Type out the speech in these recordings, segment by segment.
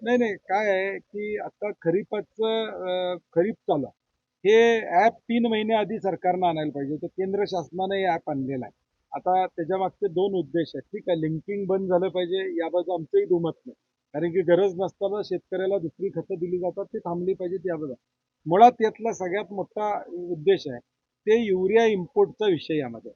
नाही नाही काय आहे की आता खरीप चालू आहे. हे ॲप 3 महिने आधी सरकारनं आणायला पाहिजे होतं. केंद्र शासनानं हे ॲप आणलेलं आहे. आता त्याच्या मागचे 2 उद्देश आहेत. ठीक आहे, लिंकिंग बंद झालं पाहिजे याबाबत आमचंही दुमत नाही. कारण की गरज नसताना शेतकऱ्याला दुसरी खतं दिली जातात, ती थांबली पाहिजेत याबद्दल. मुळात यातला सगळ्यात मोठा उद्देश आहे ते युरिया इम्पोर्टचा विषय यामध्ये.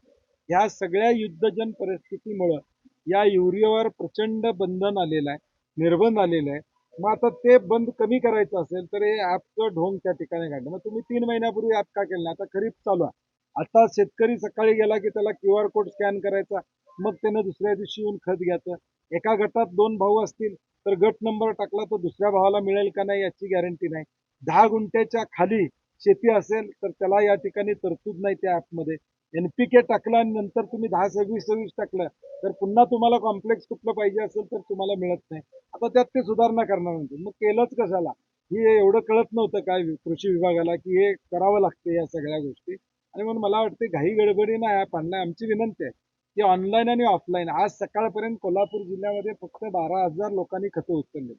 ह्या सगळ्या युद्धजन परिस्थितीमुळं या युरियावर प्रचंड बंधन आलेलं आहे, निर्बंध आलेले आहे. मग आता ते बंद कमी करायचं असेल तर हे ॲपचं ढोंग त्या ठिकाणी काढलं. मग तुम्ही 3 महिन्यापूर्वी ॲप का केलं नाही? आता खरीप चालू आहे. आता शेतकरी सकाळी गेला की त्याला QR कोड स्कॅन करायचा, मग त्यानं दुसऱ्या दिवशी येऊन खत घ्यायचं. एका गटात 2 भाऊ असतील तर गट नंबर टाकला तर दुसऱ्या भावाला मिळेल का नाही याची गॅरंटी नाही. 10 गुंठ्याच्या खाली शेती असेल तर त्याला या ठिकाणी तरतूद नाही त्या ॲपमध्ये. NPK टाकलं आणि नंतर तुम्ही 10-26-26 टाकलं तर पुन्हा तुम्हाला कॉम्प्लेक्स कुठलं पाहिजे असेल तर तुम्हाला मिळत नाही. आता त्यात ते सुधारणा करणार म्हणते. मग केलंच कशाला? हे एवढं कळत नव्हतं काय कृषी विभागाला की हे करावं लागतं या सगळ्या गोष्टी. आणि म्हणून मला वाटते घाई गडबडीनं ॲप आणलाय. आमची विनंती आहे की ऑनलाईन आणि ऑफलाईन आज सकाळपर्यंत कोल्हापूर जिल्ह्यामध्ये फक्त 12,000 लोकांनी खतं उचलले.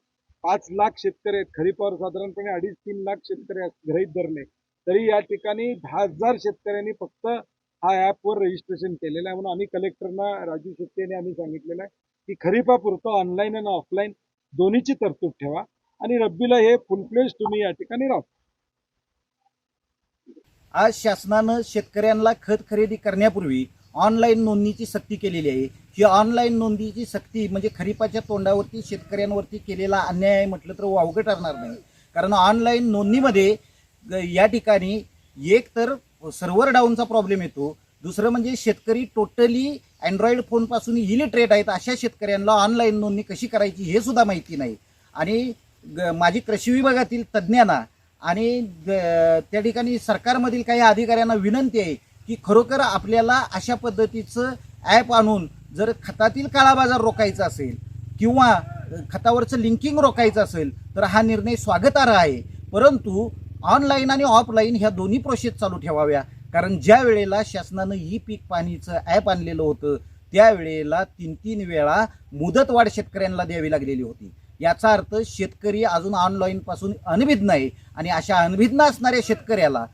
5 लाख शेतकरी आहेत. खरीपावर साधारणपणे 2.5-3 लाख शेतकरी गृहीत धरले. तरी या ठिकाणी 10,000 शेतकऱ्यांनी फक्त हा ॲपवर रजिस्ट्रेशन केलेलं आहे. म्हणून आम्ही कलेक्टरना राजू शेट्टी यांनी आम्ही सांगितलेलं आहे की खरीपापुरतं ऑनलाईन आणि ऑफलाईन दोन्हीची तरतूद ठेवा आणि रब्बीला हे फुल तुम्ही या ठिकाणी राहा. आज शासनानं शेतकऱ्यांना खत खरेदी करण्यापूर्वी ऑनलाईन नोंदणीची सक्ती केलेली आहे. ही ऑनलाईन नोंदणीची सक्ती म्हणजे खरीपाच्या तोंडावरती शेतकऱ्यांवरती केलेला अन्याय आहे म्हटलं तर वावगं ठरणार नाही. कारण ऑनलाईन नोंदणीमध्ये या ठिकाणी एक तर सर्व्हर डाऊनचा प्रॉब्लेम येतो, दुसरं म्हणजे शेतकरी टोटली अँड्रॉइड फोनपासून इलिटरेट आहेत. अशा शेतकऱ्यांना ऑनलाईन नोंदणी कशी करायची हे सुद्धा माहिती नाही. आणि माझी कृषी विभागातील तज्ज्ञांना आणि त्या ठिकाणी सरकारमधील काही अधिकाऱ्यांना विनंती आहे की खरोखर आपल्याला अशा पद्धतीचं ॲप आणून जर खतातील काळाबाजार रोखायचा असेल किंवा खतावरचं लिंकिंग रोखायचं असेल तर हा निर्णय स्वागतार्ह आहे. परंतु ऑनलाईन आणि ऑफलाईन ह्या दोन्ही प्रोसेस चालू ठेवाव्या. कारण ज्या वेळेला शासनानं ई पीक पाणीचं ॲप आणलेलं होतं त्यावेळेला 3-3 वेळा मुदतवाढ शेतकऱ्यांना द्यावी लागलेली होती. याचा अर्थ शेतकरी अजून ऑनलाईनपासून अनभिज्ञ आहे. आणि अशा अनभिज्ञ असणाऱ्या शेतकऱ्याला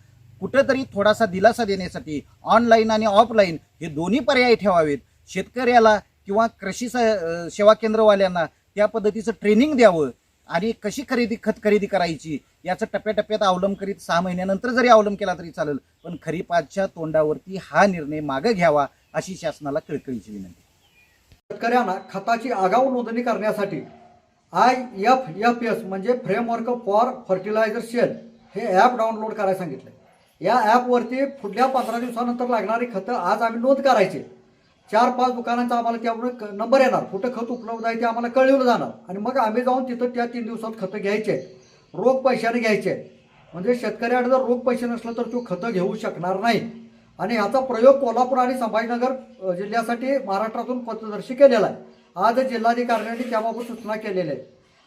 कुठंतरी थोडासा दिलासा देण्यासाठी ऑनलाईन आणि ऑफलाईन हे दोन्ही पर्याय ठेवावेत. शेतकऱ्याला किंवा कृषी सेवा केंद्रवाल्यांना त्या पद्धतीचं ट्रेनिंग द्यावं आणि कशी खत खरेदी करायची याचं टप्प्याटप्प्यात अवलंब करीत 6 महिन्यानंतर जरी अवलंब केला तरी चालेल, पण खरीपाच्या तोंडावरती हा निर्णय मागे घ्यावा अशी शासनाला कळकळीची विनंती. शेतकऱ्यांना खताची आगाऊ नोंदणी करण्यासाठी IFFS म्हणजे फ्रेमवर्क फॉर फर्टिलायझर सेल हे ॲप डाउनलोड करायला सांगितलं. या ॲपवरती पुढल्या 15 दिवसानंतर लागणारी खतं आज आम्ही नोंद करायचे. 4-5 दुकानांचा आम्हाला त्यामुळे नंबर येणार, कुठं खत उपलब्ध आहे ते आम्हाला कळवलं जाणार आणि मग आम्ही जाऊन तिथं त्या 3 दिवसात खतं घ्यायचे, रोख पैशाने घ्यायचे. म्हणजे शेतकऱ्याकडे जर रोख पैसे नसलं तर तो खतं घेऊ शकणार नाही. आणि ह्याचा प्रयोग कोल्हापूर आणि संभाजीनगर जिल्ह्यासाठी महाराष्ट्रातून पथदर्शी केलेला आहे. आज जिल्हाधिकाऱ्यांनी त्याबाबत सूचना केलेल्या आहेत.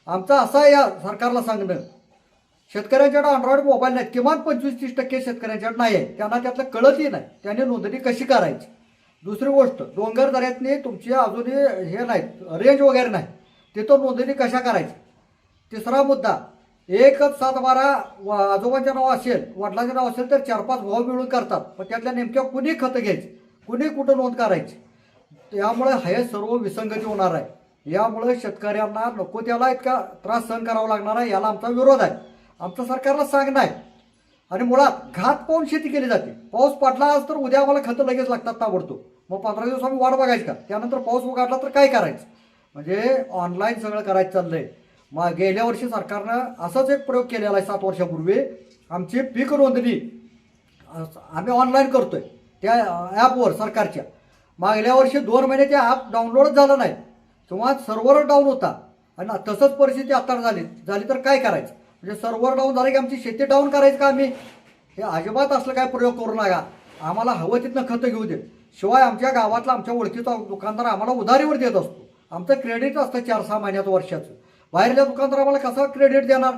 आमचं असं आहे या सरकारला सांगणं, शेतकऱ्यांच्याकडे अँड्रॉइड मोबाईल नाहीत, किमान 25-30% शेतकऱ्यांच्याकडे नाही आहे. त्यांना त्यातलं कळतही नाही त्याने नोंदणी कशी करायची. दुसरी गोष्ट, डोंगर दऱ्यातनी तुमची अजूनही हे नाहीत, रेंज वगैरे नाही, तिथं नोंदणी कशा करायची. तिसरा मुद्दा, 1-7-12 आजोबांचं नाव असेल, वडिलांचं नाव असेल तर 4-5 भाऊ मिळून करतात, पण त्यातल्या नेमक्या कुणी खतं घ्यायची, कुणी कुठं नोंद करायची. त्यामुळे हे सर्व विसंगती होणार आहे. यामुळे शेतकऱ्यांना नको त्याला इतका त्रास सहन करावा लागणार आहे. याला आमचा विरोध आहे. आमचं सरकारला सांगणं आहे. आणि मुळात घात पाहून शेती केली जाते. पाऊस पडला आज तर उद्या आम्हाला खतं लगेच लागतात ताबडतोब. मग 15 दिवस आम्ही वाट बघायची का? त्यानंतर पाऊस उघडला तर काय करायचं? म्हणजे ऑनलाईन सगळं करायचं चाललंय. मग गेल्या वर्षी सरकारनं असाच एक प्रयोग केलेला आहे 7 वर्षापूर्वी. आमची पीक नोंदणी आम्ही ऑनलाईन करतोय त्या ॲपवर सरकारच्या. मागल्या वर्षी 2 महिने ते ॲप डाउनलोडच झालं नाही किंवा सर्व्हर डाऊन होता आणि तसंच परिस्थिती आता झाली तर काय करायचं? म्हणजे सर्व्हर डाऊन झालं की आमची शेती डाऊन करायचं का आम्ही? हे अजिबात असलं काय प्रयोग करू नका. आम्हाला हवं तिथनं खतं घेऊ दे. शिवाय आमच्या गावातला आमच्या ओळखीचा दुकानदार आम्हाला उधारीवर देत असतो. आमचं क्रेडिट असतं 4-6 महिन्याचं वर्षाचं. बाहेरच्या दुकानदार आम्हाला कसं क्रेडिट देणार?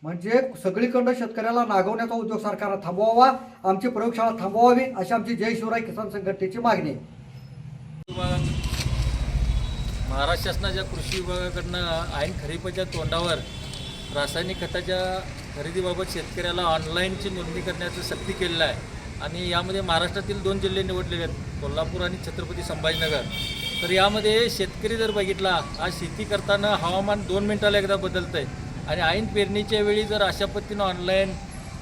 म्हणजे सगळीकडं शेतकऱ्याला नागवण्याचा उद्योग सरकारनं थांबवावा, आमची प्रयोगशाळा थांबवावी अशी आमची जय शिवराय किसान संघटनेची मागणी आहे. महाराष्ट्र शासनाच्या कृषी विभागाकडनं ऐन खरीपाच्या तोंडावर रासायनिक खताच्या खरेदीबाबत शेतकऱ्याला ऑनलाईनची नोंदणी करण्याचं सक्ती केलेलं आहे. आणि यामध्ये महाराष्ट्रातील 2 जिल्हे निवडलेले आहेत, कोल्हापूर आणि छत्रपती संभाजीनगर. तर यामध्ये शेतकरी जर बघितला, आज शेती करताना हवामान 2 मिनिटाला एकदा बदलतं आहे आणि ऐन पेरणीच्या वेळी जर अशा पद्धतीनं ऑनलाईन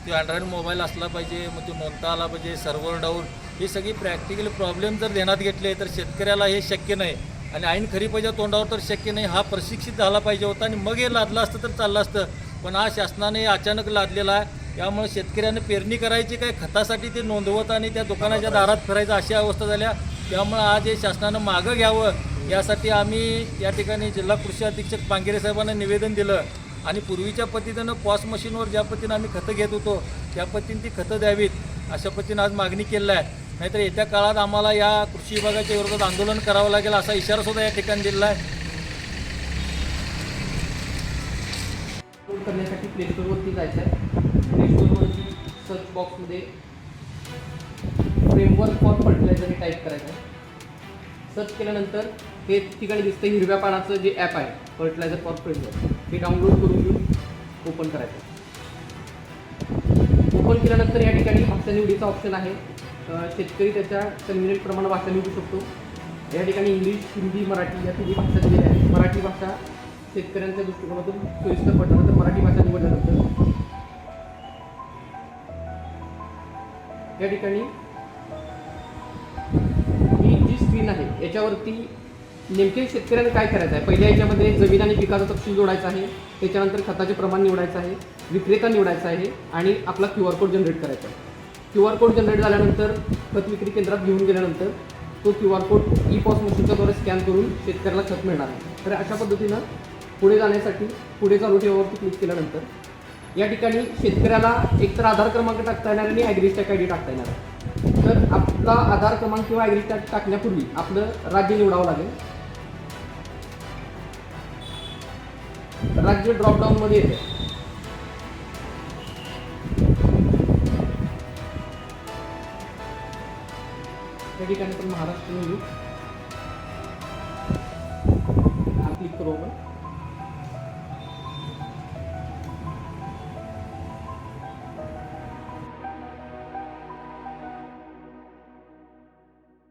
ते अँड्रॉइड मोबाईल असला पाहिजे, मग तो नोंदता आला पाहिजे, सर्व्हर डाऊन, ही सगळी प्रॅक्टिकल प्रॉब्लेम जर ध्यानात घेतले तर शेतकऱ्याला हे शक्य नाही. आणि ऐन खरीपाच्या तोंडावर तर शक्य नाही. हा प्रशिक्षित झाला पाहिजे होता आणि मग हे लादलं असतं तर चाललं असतं. पण आज शासनाने हे अचानक लादलेला आहे. त्यामुळे शेतकऱ्याने पेरणी करायची काय खतासाठी ते नोंदवत आणि त्या दुकानाच्या दारात फिरायचं अशी अवस्था झाल्या. त्यामुळं आज हे शासनानं मागं घ्यावं यासाठी आम्ही या ठिकाणी जिल्हा कृषी अधीक्षक पांगिरे साहेबांना निवेदन दिलं आणि पूर्वीच्या पद्धतीनं पॉस मशीनवर ज्या पद्धतीनं आम्ही खतं घेत होतो त्या पद्धतीने ती खतं द्यावीत अशा पद्धतीनं आज मागणी केलेली आहे. नाहीतर येत्या काळात आम्हाला या कृषी विभागाच्या विरोधात आंदोलन करावं लागेल असा इशारा सुद्धा या ठिकाणी दिला आहे. करण्यासाठी प्ले स्टोअरवरती जायचं आहे. प्ले स्टोअरवरती सर्च बॉक्समध्ये फ्रेमवर्क फॉर फर्टिलायझर हे टाईप करायचं आहे. सर्च केल्यानंतर हे ठिकाणी दिसतं हिरव्या पानाचं जे ॲप आहे फर्टिलायझर फॉर फ्रेमवर्क, हे डाउनलोड करून घेऊन ओपन करायचं. ओपन केल्यानंतर या ठिकाणी भाषा निवडीचा ऑप्शन आहे. शेतकरी त्याच्या कन्व्हिनियंटप्रमाणे भाषा निवडू शकतो. या ठिकाणी इंग्लिश, हिंदी, मराठी या तिन्ही भाषा दिलेल्या आहेत. मराठी भाषा शेतकऱ्यांच्या दृष्टिकोनातून सोयीस्कर पडल्यानंतर मराठी भाषा निवडल्यानंतर या ठिकाणी ही जी स्क्रीन आहे याच्यावरती नेमके शेतकऱ्याने काय करायचं आहे. पहिल्या याच्यामध्ये जमीन आणि पिकाचा तपशील जोडायचा आहे, त्याच्यानंतर खताचे प्रमाण निवडायचं आहे, विक्रेता निवडायचा आहे आणि आपला QR कोड जनरेट करायचा आहे. QR कोड जनरेट झाल्यानंतर खत विक्री केंद्रात घेऊन गेल्यानंतर तो QR कोड ई-पॉस मशीनच्याद्वारे स्कॅन करून शेतकऱ्याला खत मिळणार आहे. तर अशा पद्धतीनं पुढे जाण्यासाठी पुढे चालू ठेवावरती क्लिक केल्यानंतर या ठिकाणी शेतकऱ्याला एकतर आधार क्रमांक टाकता येणार आणि ॲग्रीस्टॅक ID टाकता येणार आहे. तर आपला आधार क्रमांक किंवा ॲग्रीस्टॅक टाकण्यापूर्वी आपलं राज्य निवडावं लागेल. राज्य ड्रॉपडाऊनमध्ये येते. या ठिकाणी पण महाराष्ट्र निवडू, क्लिक करू आपण.